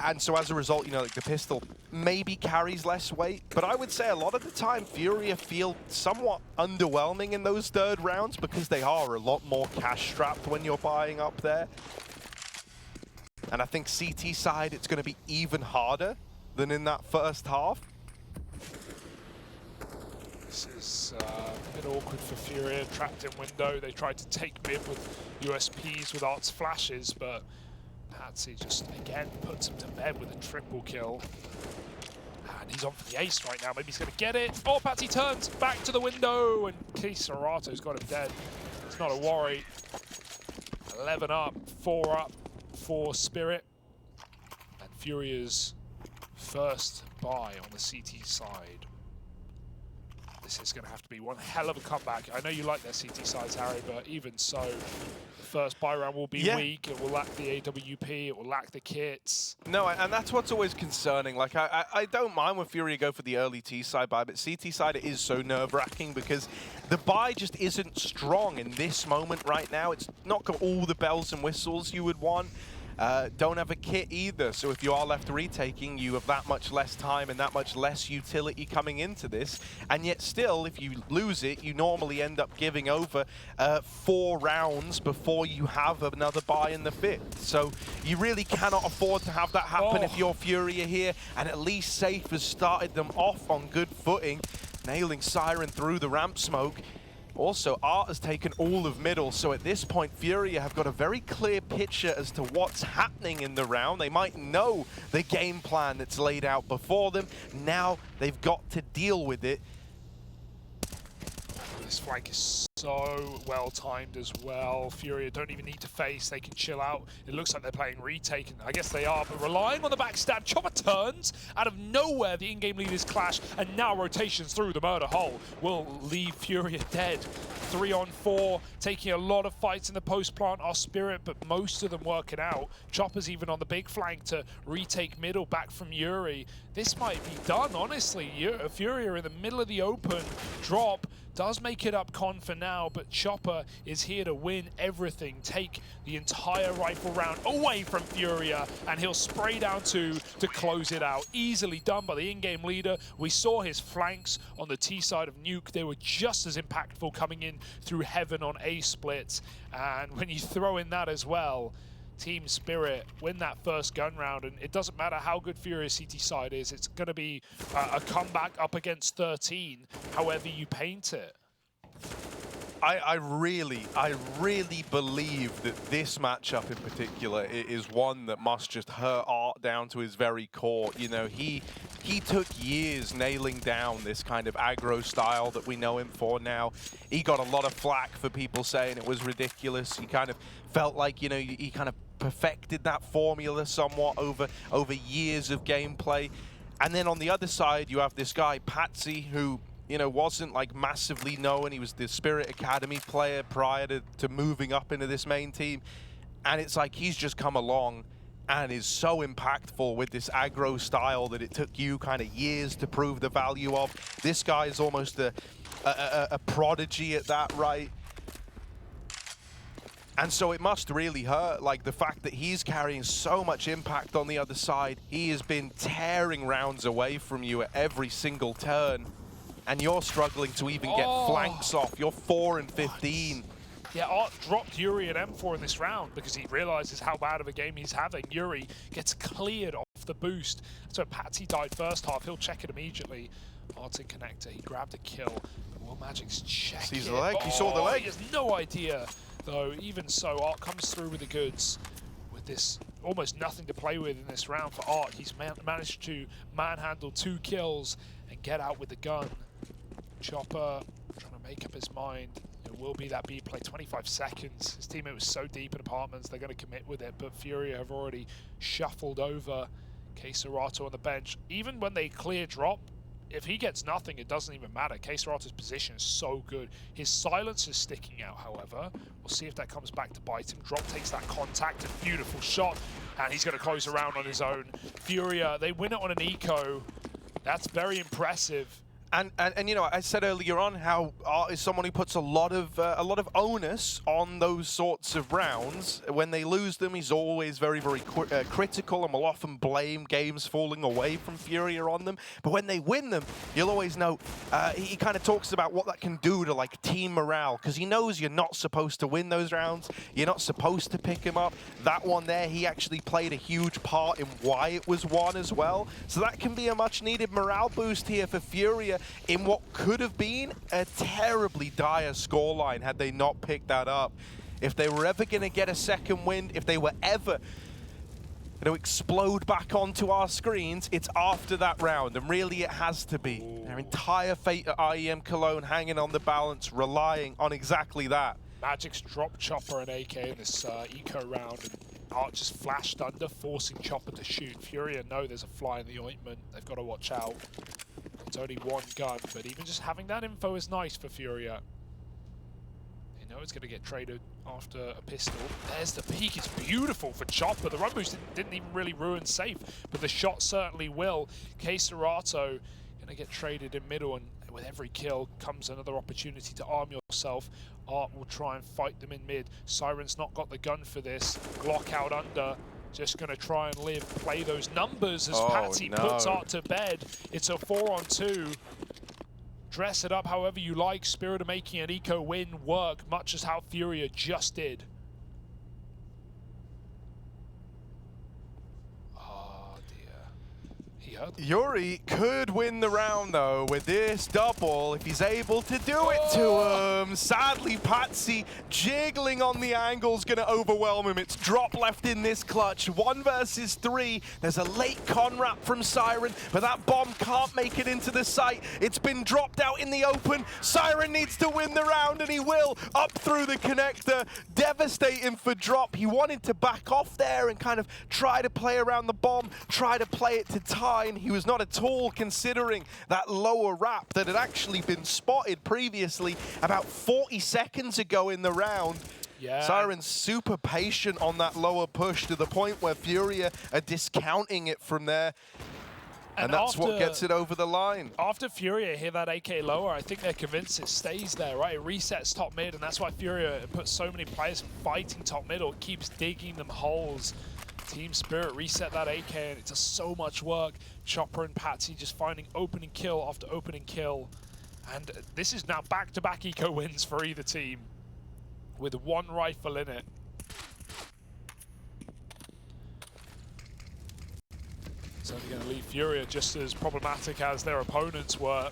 and so as a result, you know, like the pistol maybe carries less weight, but I would say a lot of the time FURIA feel somewhat underwhelming in those third rounds because they are a lot more cash-strapped when you're buying up there. And I think CT side, it's going to be even harder than in that first half. This is a bit awkward for FURIA, trapped in window. They tried to take mid with USPs with Art's flashes, but Patsi just, again, puts him to bed with a triple kill. And he's on for the ace right now. Maybe he's going to get it. Oh, Patsi turns back to the window, and Kisarato's got him dead. It's not a worry. 11 up, 4 up for Spirit. And FURIA's first buy on the CT side. This is going to have to be one hell of a comeback. I know you like their CT sides, Harry, but even so, the first buy round will be weak. It will lack the AWP. It will lack the kits. No, and that's what's always concerning. Like, I don't mind when FURIA go for the early T side buy, but CT side it is so nerve-wracking because the buy just isn't strong in this moment right now. It's not got all the bells and whistles you would want. Don't have a kit either, so if you are left retaking, you have that much less time and that much less utility coming into this. And yet still, if you lose it, you normally end up giving over 4 rounds before you have another buy in the 5th. So you really cannot afford to have that happen if you're FURIA here, and at least Safe has started them off on good footing, nailing Siren through the ramp smoke. Also, Art has taken all of middle, so at this point, FURIA have got a very clear picture as to what's happening in the round. They might know the game plan that's laid out before them. Now they've got to deal with it. This flank is so well timed as well. FURIA don't even need to face, they can chill out. It looks like they're playing retake, and I guess they are, but relying on the backstab. Chopper turns out of nowhere, the in-game leaders clash, and now rotations through the murder hole will leave FURIA dead. 3 on 4, taking a lot of fights in the post plant are Spirit, but most of them working out. Chopper's even on the big flank to retake middle back from yuurih. This might be done, honestly. FURIA in the middle of the open, drop does make it up con for now, but Chopper is here to win everything, take the entire rifle round away from FURIA, and he'll spray down 2 to close it out. Easily done by the in-game leader. We saw his flanks on the T side of Nuke. They were just as impactful coming in through Heaven on A splits, and when you throw in that as well, Team Spirit win that first gun round, and it doesn't matter how good FURIA's CT side is, it's going to be a comeback up against 13, however you paint it. I really believe that this matchup in particular is one that must just hurt Art down to his very core. You know, he took years nailing down this kind of aggro style that we know him for now. He got a lot of flack for people saying it was ridiculous. He kind of felt like, you know, he kind of perfected that formula somewhat over years of gameplay. And then on the other side, you have this guy, Patsi, who, you know, wasn't like massively known. He was the Spirit Academy player prior to moving up into this main team. And it's like he's just come along and is so impactful with this aggro style that it took you kind of years to prove the value of. This guy is almost a prodigy at that, right? And so it must really hurt, like the fact that he's carrying so much impact on the other side. He has been tearing rounds away from you at every single turn. And you're struggling to even get flanks off. You're 4 and 15. Yeah, Art dropped yuurih and M4 in this round because he realizes how bad of a game he's having. yuurih gets cleared off the boost. So Patsi died first half. He'll check it immediately. Art's in connector. He grabbed a kill. But will magixx check Sees it? the leg. He saw the leg. He has no idea, though. Even so, Art comes through with the goods. With this almost nothing to play with in this round for Art. He's managed to manhandle 2 kills and get out with the gun. Chopper trying to make up his mind. It will be that B play, 25 seconds. His teammate was so deep in apartments, they're going to commit with it, but FURIA have already shuffled over Keiserato on the bench. Even when they clear drop, if he gets nothing, it doesn't even matter. Keisarato's position is so good. His silence is sticking out, however. We'll see if that comes back to bite him. Drop takes that contact, a beautiful shot, and he's going to close around on his own. FURIA, they win it on an eco. That's very impressive. And you know, I said earlier on how Art is someone who puts a lot of onus on those sorts of rounds. When they lose them, he's always very critical and will often blame games falling away from FURIA on them. But when they win them, you'll always know he kind of talks about what that can do to like team morale, because he knows you're not supposed to win those rounds. You're not supposed to pick him up. That one there, he actually played a huge part in why it was won as well. So that can be a much needed morale boost here for FURIA in what could have been a terribly dire scoreline had they not picked that up. If they were ever going to get a second wind, if they were ever going to explode back onto our screens, it's after that round, and really it has to be. Their entire fate at IEM Cologne hanging on the balance, relying on exactly that. magixx dropped Chopper and AK in this eco round, and Art just flashed under, forcing Chopper to shoot. FURIA know there's a fly in the ointment. They've got to watch out. It's only one gun, but even just having that info is nice for FURIA. They know it's going to get traded after a pistol. There's the peak. It's beautiful for Chopper. The run boost didn't even really ruin safe, but the shot certainly will. Keiserato going to get traded in middle, and with every kill comes another opportunity to arm yourself. Art will try and fight them in mid. Siren's not got the gun for this. Glock out under. Just going to try and play those numbers as Patsi puts Art to bed. It's a 4-on-2. Dress it up however you like. Spirit of making an eco win work, much as how FURIA just did. Oh dear. He hurt them. yuurih could win the round though with this double if he's able to do it to him. Sadly, Patsi jiggling on the angle's going to overwhelm him. It's drop left in this clutch. 1 versus 3. There's a late con wrap from Siren, but that bomb can't make it into the site. It's been dropped out in the open. Siren needs to win the round, and he will. Up through the connector. Devastating for drop. He wanted to back off there and kind of try to play around the bomb, try to play it to time. He was not at all considering that lower wrap that had actually been spotted previously about 40 seconds ago in the round. Yeah. Siren's super patient on that lower push to the point where FURIA are discounting it from there. And that's what gets it over the line. After FURIA hit that AK lower, I think they're convinced it stays there, right? It resets top mid, and that's why FURIA puts so many players fighting top middle. It keeps digging them holes. Team Spirit reset that AK, and it does so much work. Chopper and Patsi just finding opening kill after opening kill. And this is now back-to-back eco wins for either team, with 1 rifle in it. It's only going to leave FURIA just as problematic as their opponents were.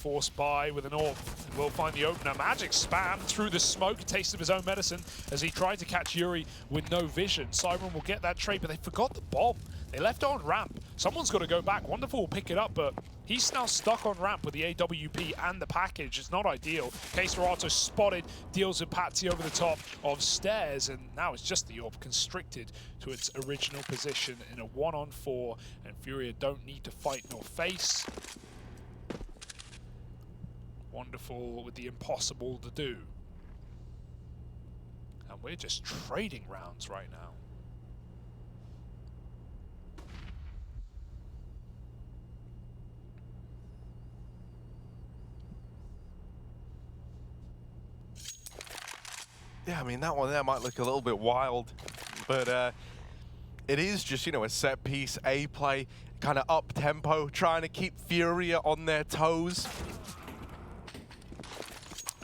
force by with an AWP. Will find the opener. magixx spam through the smoke, taste of his own medicine as he tried to catch yuurih with no vision. Siren will get that trade, but they forgot the bomb. They left it on ramp. Someone's got to go back. Wonderful will pick it up, but he's now stuck on ramp with the AWP and the package. It's not ideal. CSGO spotted, deals with Patsi over the top of stairs, and now it's just the AWP constricted to its original position in a 1-on-4, and FURIA don't need to fight nor face. Wonderful with the impossible to do. And we're just trading rounds right now. Yeah, I mean, that one there might look a little bit wild, but it is just, you know, a set piece, A play, kind of up tempo, trying to keep FURIA on their toes.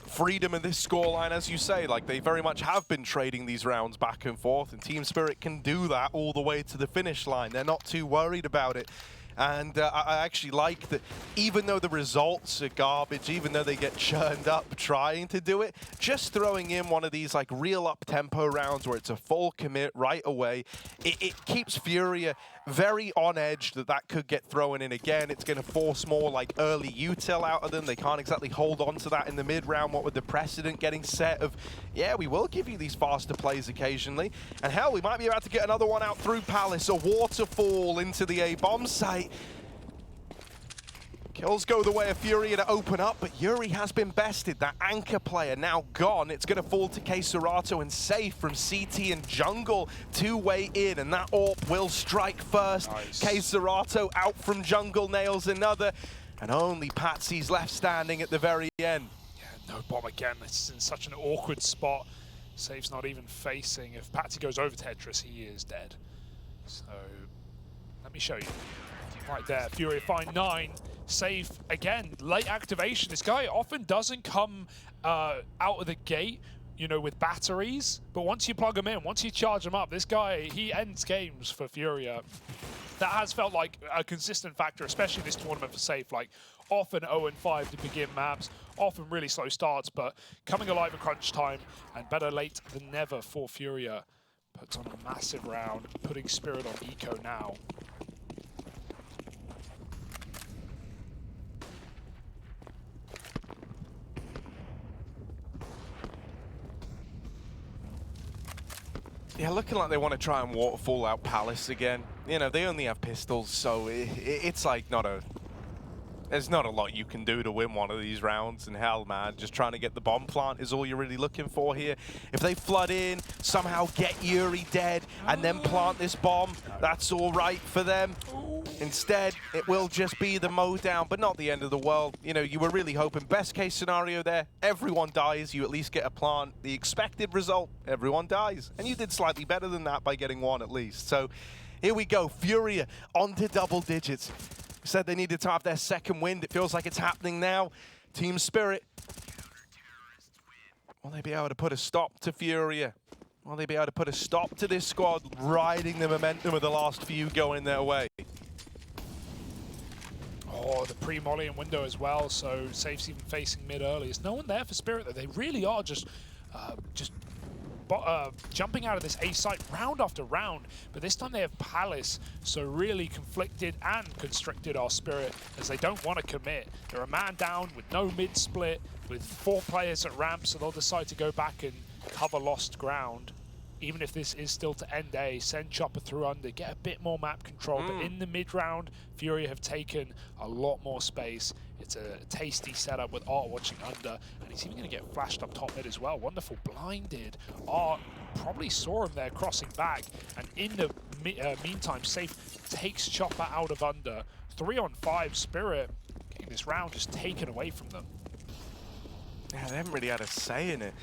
Freedom in this scoreline, as you say, like they very much have been trading these rounds back and forth, and Team Spirit can do that all the way to the finish line. They're not too worried about it. And I actually like that, even though the results are garbage, even though they get churned up trying to do it, just throwing in one of these like real up-tempo rounds where it's a full commit right away, it keeps FURIA very on edge that could get thrown in again. It's going to force more like early util out of them. They can't exactly hold on to that in the mid-round, what with the precedent getting set of, yeah, we will give you these faster plays occasionally. And hell, we might be about to get another one out through Palace, a waterfall into the A-bomb site. Kills go the way of FURIA to open up, but yuurih has been bested. That anchor player now gone. It's going to fall to CSGO and safe from CT and jungle. Two-way in, and that AWP will strike first. Nice. CSGO out from jungle, nails another, and only Patsy's left standing at the very end. Yeah, no bomb again. It's in such an awkward spot. Safe's not even facing. If Patsi goes over Tetris, he is dead. So, let me show you. Right there, FURIA find 9. Safe again, late activation. This guy often doesn't come out of the gate, you know, with batteries, but once you plug him in, once you charge him up, this guy, he ends games for FURIA. That has felt like a consistent factor, especially this tournament for Safe. Like, often 0-5 to begin maps, often really slow starts, but coming alive at crunch time, and better late than never for FURIA. Puts on a massive round, putting Spirit on eco now. Yeah, looking like they want to try and waterfall out Palace again. You know, they only have pistols, so it's like there's not a lot you can do to win one of these rounds. And hell, man, just trying to get the bomb plant is all you're really looking for here. If they flood in, somehow get yuurih dead, and then plant this bomb, that's all right for them. Instead, it will just be the mow down, but not the end of the world. You know, you were really hoping best case scenario there, everyone dies, you at least get a plant. The expected result, everyone dies. And you did slightly better than that by getting one at least. So here we go, FURIA onto double digits. Said they needed to have their second wind. It feels like it's happening now. Team Spirit. Will they be able to put a stop to FURIA? Will they be able to put a stop to this squad riding the momentum of the last few going their way? Oh, the pre-molly and window as well, so Safe's even facing mid early. There's no one there for Spirit, though. They really are just jumping out of this A site round after round, but this time they have Palace, so really conflicted and constricted our Spirit as they don't want to commit. They're a man down with no mid split, with 4 players at ramp, so they'll decide to go back and cover lost ground. Even if this is still to end A, send Chopper through under, get a bit more map control, but in the mid round, FURIA have taken a lot more space. It's a tasty setup with Art watching under, and he's even going to get flashed up top mid as well. Wonderful blinded. Art probably saw him there crossing back, and in the meantime, Safe takes Chopper out of under. 3-on-5, Spirit getting this round just taken away from them. Yeah, they haven't really had a say in it.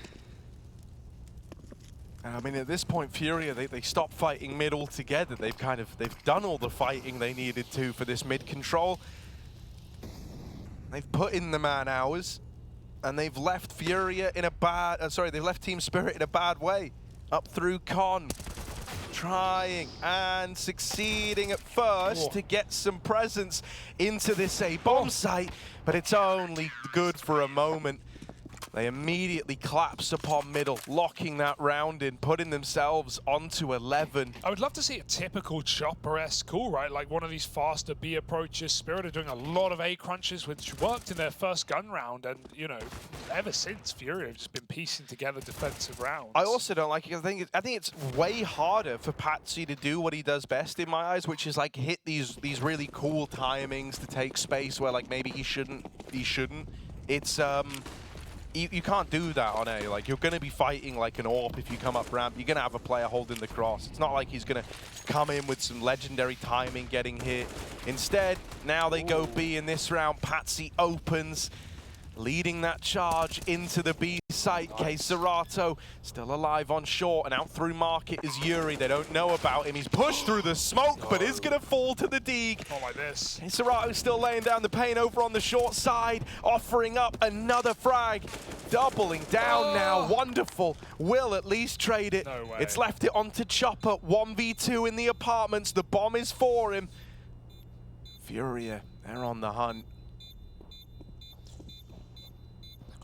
I mean, at this point, FURIA, they stopped fighting mid altogether. They've done all the fighting they needed to for this mid control. They've put in the man hours, and they've left FURIA in a bad, they've left Team Spirit in a bad way. Up through Con, trying and succeeding at first to get some presence into this A bomb site, but it's only good for a moment. They immediately collapse upon middle, locking that round in, putting themselves onto 11. I would love to see a typical Chopper-esque call, right? Like one of these faster B approaches. Spirit are doing a lot of A crunches, which worked in their first gun round, and you know, ever since Furia have just been piecing together defensive rounds. I also don't like it. I think it's way harder for Patsi to do what he does best in my eyes, which is like hit these really cool timings to take space where like maybe he shouldn't. It's You can't do that on A. Like, you're going to be fighting like an AWP if you come up ramp. You're going to have a player holding the cross. It's not like he's going to come in with some legendary timing getting hit. Instead, now they go B in this round. Patsi opens, leading that charge into the B site. Serato still alive on short, and out through market is yuurih. They don't know about him. He's pushed through the smoke, but is going to fall to the dig. Not like this. Serato still laying down the pain over on the short side, offering up another frag. Doubling down now. Wonderful. Will at least trade it. No way. It's left it onto Chopper. 1v2 in the apartments. The bomb is for him. FURIA, they're on the hunt.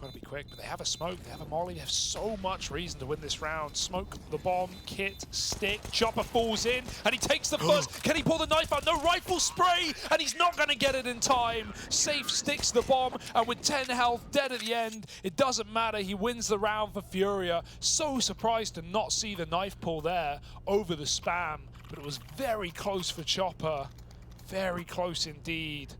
Got to be quick, but they have a smoke, they have a molly, they have so much reason to win this round. Smoke, the bomb, kit, stick, Chopper falls in, and he takes the first. Can he pull the knife out? No, rifle spray, and he's not going to get it in time. Safe sticks the bomb, and with 10 health, dead at the end, it doesn't matter. He wins the round for FURIA. So surprised to not see the knife pull there over the spam, but it was very close for Chopper. Very close indeed.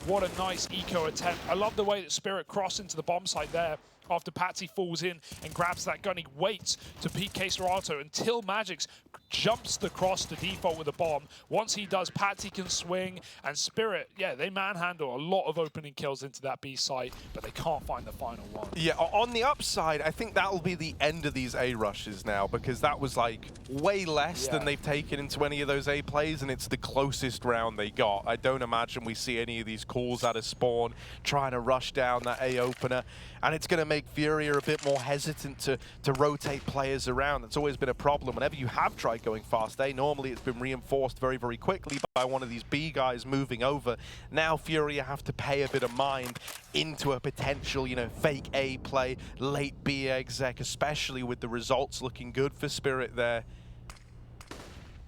What a nice eco attempt. I love the way that Spirit crossed into the bomb site there after Patsi falls in and grabs that gun. He waits to peek Serato until magixx jumps the cross to default with a bomb. Once he does, Patsi can swing, and Spirit, yeah, they manhandle a lot of opening kills into that B site, but they can't find the final one. Yeah, on the upside, I think that'll be the end of these A rushes now, because that was like way less than they've taken into any of those A plays, and it's the closest round they got. I don't imagine we see any of these calls out of spawn trying to rush down that A opener, and it's going to make FURIA a bit more hesitant to rotate players around. That's always been a problem. Whenever you have tried going fast A, normally it's been reinforced very, very quickly by one of these B guys moving over. Now FURIA have to pay a bit of mind into a potential, you know, fake A play, late B exec, especially with the results looking good for Spirit there.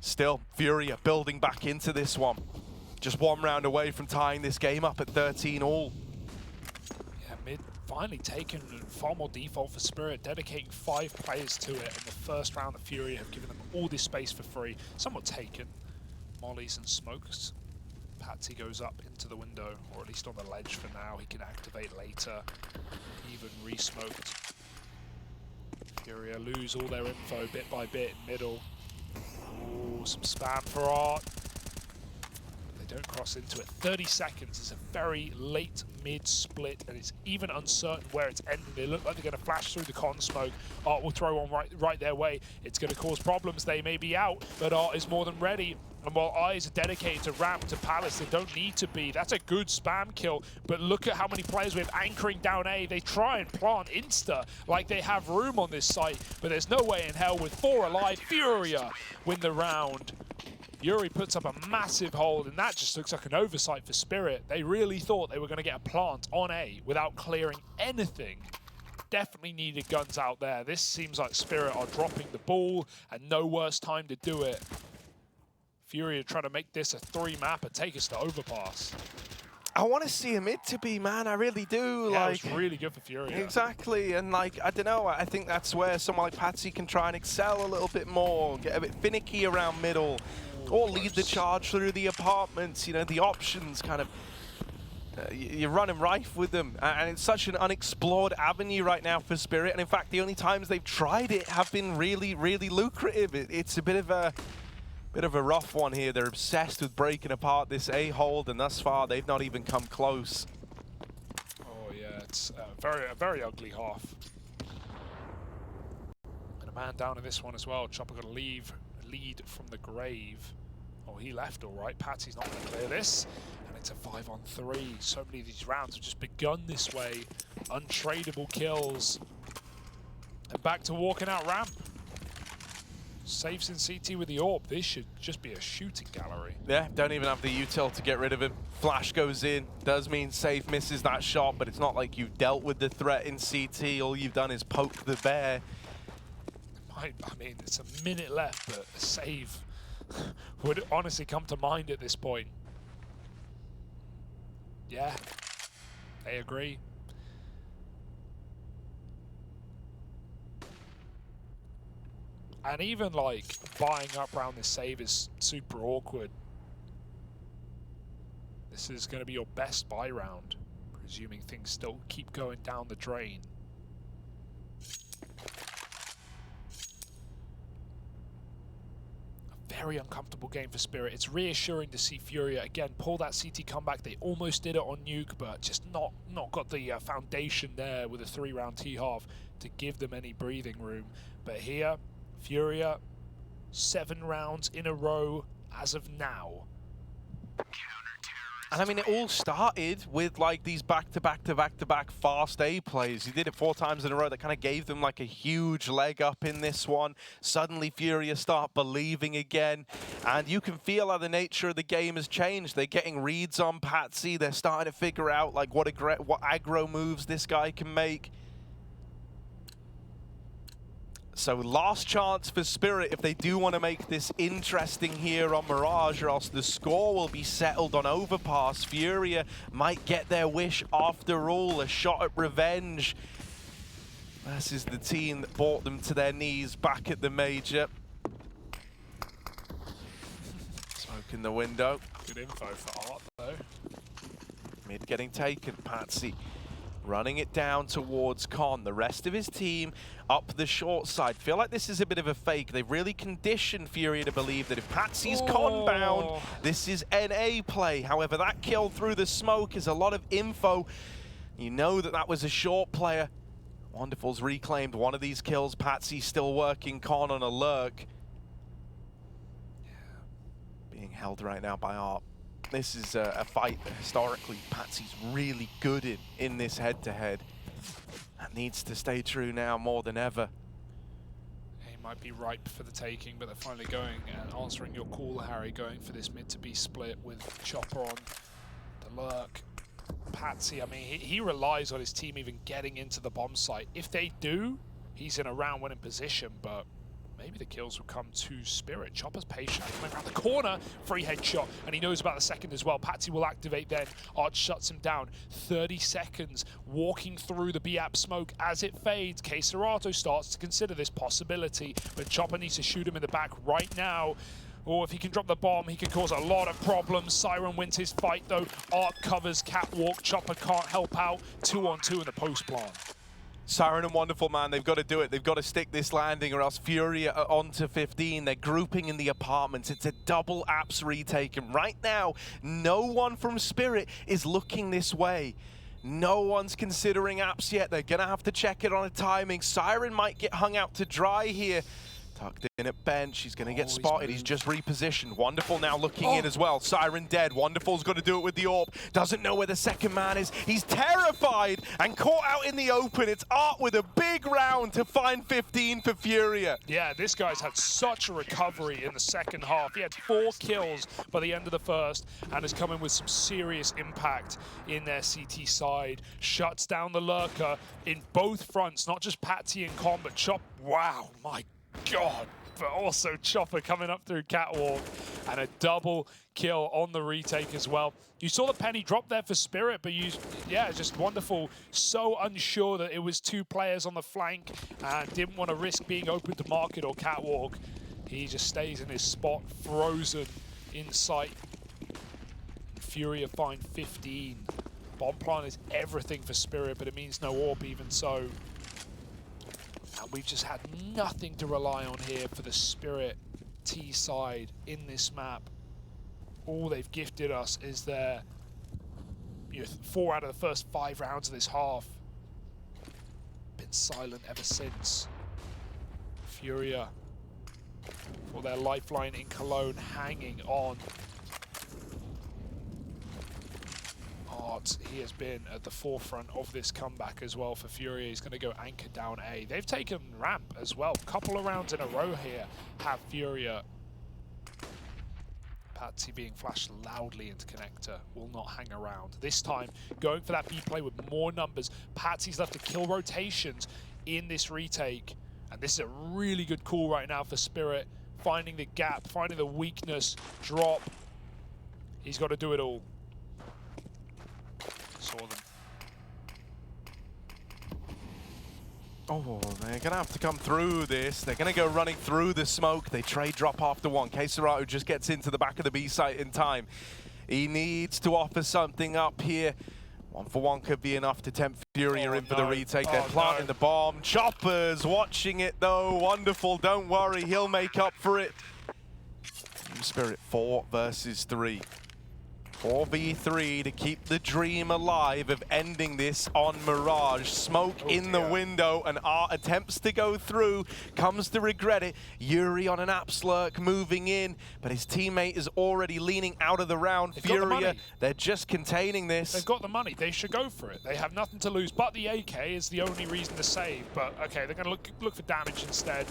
Still, FURIA building back into this one. Just one round away from tying this game up at 13 all. Yeah, mid finally taken far more default for Spirit, dedicating 5 players to it, and the first round of FURIA have given them all this space for free. Somewhat taken. Mollies and smokes. Patsi goes up into the window, or at least on the ledge for now. He can activate later. Even re-smoked. FURIA lose all their info bit by bit in middle. Ooh, some spam for Art. They don't cross into it. 30 seconds is a very late mid-split, and it's even uncertain where it's ending. They look like they're going to flash through the con smoke. Art will throw one right their way. It's going to cause problems. They may be out, but Art is more than ready. And while eyes are dedicated to ramp, to Palace, they don't need to be. That's a good spam kill, but look at how many players we have anchoring down A. They try and plant insta like they have room on this site, but there's no way in hell. With 4 alive, FURIA win the round. yuurih puts up a massive hold, and that just looks like an oversight for Spirit. They really thought they were going to get a plant on A without clearing anything. Definitely needed guns out there. This seems like Spirit are dropping the ball, and no worse time to do it. FURIA trying to make this a 3-map and take us to overpass. I want to see a mid to be, man. I really do. Yeah, like, it was really good for FURIA. Exactly, and like, I don't know, I think that's where someone like Patsi can try and excel a little bit more, get a bit finicky around middle, or lead the charge through the apartments. You know, the options kind of, you're running rife with them, and it's such an unexplored avenue right now for Spirit, and in fact, the only times they've tried it have been really, really lucrative. It's a bit of a rough one here. They're obsessed with breaking apart this A hold, and thus far they've not even come close. Oh yeah, it's a very ugly half. And a man down in this one as well. Chopper got to lead from the grave. Oh, he left all right. Patsi's not going to clear this, and it's a 5-on-3. So many of these rounds have just begun this way. Untradeable kills. And back to walking out ramp. Saves in CT with the AWP. This should just be a shooting gallery. Yeah, don't even have the util to get rid of him. Flash goes in. Does mean Safe misses that shot, but it's not like you've dealt with the threat in CT. All you've done is poke the bear. I mean, it's a minute left, but a save would honestly come to mind at this point. Yeah, they agree. And even like buying up around this save is super awkward. This is going to be your best buy round, presuming things still keep going down the drain. A very uncomfortable game for Spirit. It's reassuring to see FURIA again pull that CT comeback. They almost did it on Nuke, but just not got the foundation there with a 3-round T-half to give them any breathing room. But here, FURIA, 7 rounds in a row as of now. And I mean, it all started with like these back-to-back fast A plays. He did it 4 times in a row. That kind of gave them like a huge leg up in this one. Suddenly, FURIA start believing again. And you can feel how the nature of the game has changed. They're getting reads on Patsi. They're starting to figure out like what aggro moves this guy can make. So last chance for Spirit if they do want to make this interesting here on Mirage, or else the score will be settled on overpass. FURIA might get their wish after all, a shot at revenge. This is the team that brought them to their knees back at the major. Smoke in the window. Good info for Art though. Mid getting taken, Patsi running it down towards Con. The rest of his team up the short side. Feel like this is a bit of a fake. They've really conditioned FURIA to believe that if Patsi's Con bound, this is NA play. However, that kill through the smoke is a lot of info. You know that that was a short player. Wonderful's reclaimed one of these kills. Patsi still working Con on a lurk. Being held right now by Art. This is a fight that historically Patsi's really good in this head-to-head. That needs to stay true now more than ever. He might be ripe for the taking, but they're finally going and answering your call, Harry, going for this mid to B split with Chopper on the lurk. Patsi, I mean, he relies on his team even getting into the bomb site. If they do, he's in a round-winning position, but maybe the kills will come to Spirit. Chopper's patient, coming around the corner, free headshot, and he knows about the second as well. Patsi will activate then. Art shuts him down. 30 seconds, walking through the B-app smoke as it fades. K-Serato starts to consider this possibility, but Chopper needs to shoot him in the back right now. Or if he can drop the bomb, he can cause a lot of problems. Siren wins his fight though. Art covers Catwalk. Chopper can't help out. 2-on-2 in the post plant. Siren and Wonderful, man, they've got to do it. They've got to stick this landing or else FURIA are on to 15. They're grouping in the apartments. It's a double apps retake. And right now, no one from Spirit is looking this way. No one's considering apps yet. They're going to have to check it on a timing. Siren might get hung out to dry here. Tucked in at bench, he's going to get spotted. He's just repositioned. Wonderful now looking in as well. Siren dead. Wonderful's got to do it with the AWP. Doesn't know where the second man is. He's terrified and caught out in the open. It's Art with a big round to find 15 for FURIA. Yeah, this guy's had such a recovery in the second half. He had 4 kills by the end of the first and has come in with some serious impact in their CT side. Shuts down the lurker in both fronts, not just Patsi and Con, but Chop. Wow, my God, but also Chopper coming up through Catwalk and a double kill on the retake as well. You saw the penny drop there for Spirit, but yeah, just Wonderful. So unsure that it was 2 players on the flank and didn't want to risk being open to market or Catwalk. He just stays in his spot, frozen in sight. FURIA find 15. Bomb plant is everything for Spirit, but it means no AWP even so. And we've just had nothing to rely on here for the Spirit T side in this map. All they've gifted us is their 4 out of the first 5 rounds of this half. Been silent ever since. FURIA for their lifeline in Cologne hanging on. but he has been at the forefront of this comeback as well for FURIA. He's going to go anchor down A. They've taken ramp as well. Couple of rounds in a row here have FURIA. Patsi being flashed loudly into connector, will not hang around. This time, going for that B play with more numbers. Patsi's left to kill rotations in this retake. And this is a really good call right now for Spirit. Finding the gap, finding the weakness, drop. He's got to do it all. Saw them. Oh, they're going to have to come through this. They're going to go running through the smoke. They trade drop after one. Keserato just gets into the back of the B site in time. He needs to offer something up here. 1-for-1 could be enough to tempt FURIA in for the retake. They're planting the bomb. Choppers watching it though. Wonderful. Don't worry. He'll make up for it. Team Spirit 4 versus 3. 4v3 to keep the dream alive of ending this on Mirage. Smoke in the window, and Art attempts to go through, comes to regret it. yuurih on an Absolurk moving in, but his teammate is already leaning out of the round. FURIA, they're just containing this. They've got the money. They should go for it. They have nothing to lose, but the AK is the only reason to save. But okay, they're going to look for damage instead.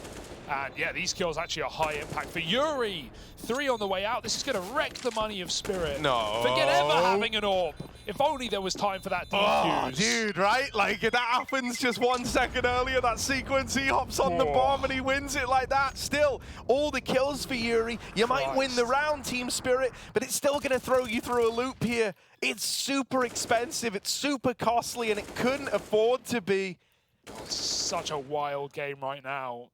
And yeah, these kills actually are high impact for yuurih. 3 on the way out. This is going to wreck the money of Spirit. No. Forget ever having an AWP. If only there was time for that defuse. Oh, dude, right? Like, that happens just 1 second earlier, that sequence. He hops on the bomb and he wins it like that. Still, all the kills for yuurih. You might win the round, Team Spirit, but it's still going to throw you through a loop here. It's super expensive. It's super costly, and it couldn't afford to be. God, it's such a wild game right now.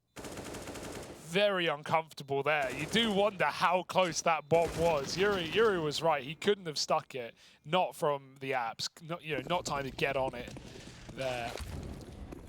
Very uncomfortable there. You do wonder how close that bomb was. yuurih was right. He couldn't have stuck it. Not from the apps. Not time to get on it there.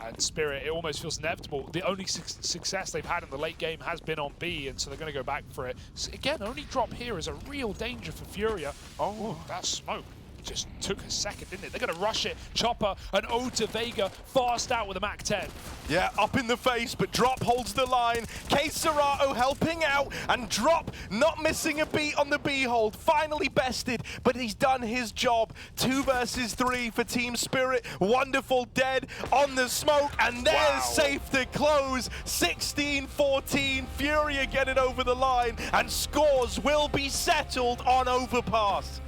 And Spirit, it almost feels inevitable. The only success they've had in the late game has been on B, and so they're going to go back for it. So again, only drop here is a real danger for FURIA. Oh, that smoke just took a second, didn't it? They're going to rush it. Chopper and O to Vega fast out with a Mac-10. Yeah, up in the face, but Drop holds the line. Keserato helping out, and Drop not missing a beat on the B hold. Finally bested, but he's done his job. 2 versus 3 for Team Spirit. Wonderful dead on the smoke, and there's safe to close. 16-14, FURIA get it over the line, and scores will be settled on Overpass.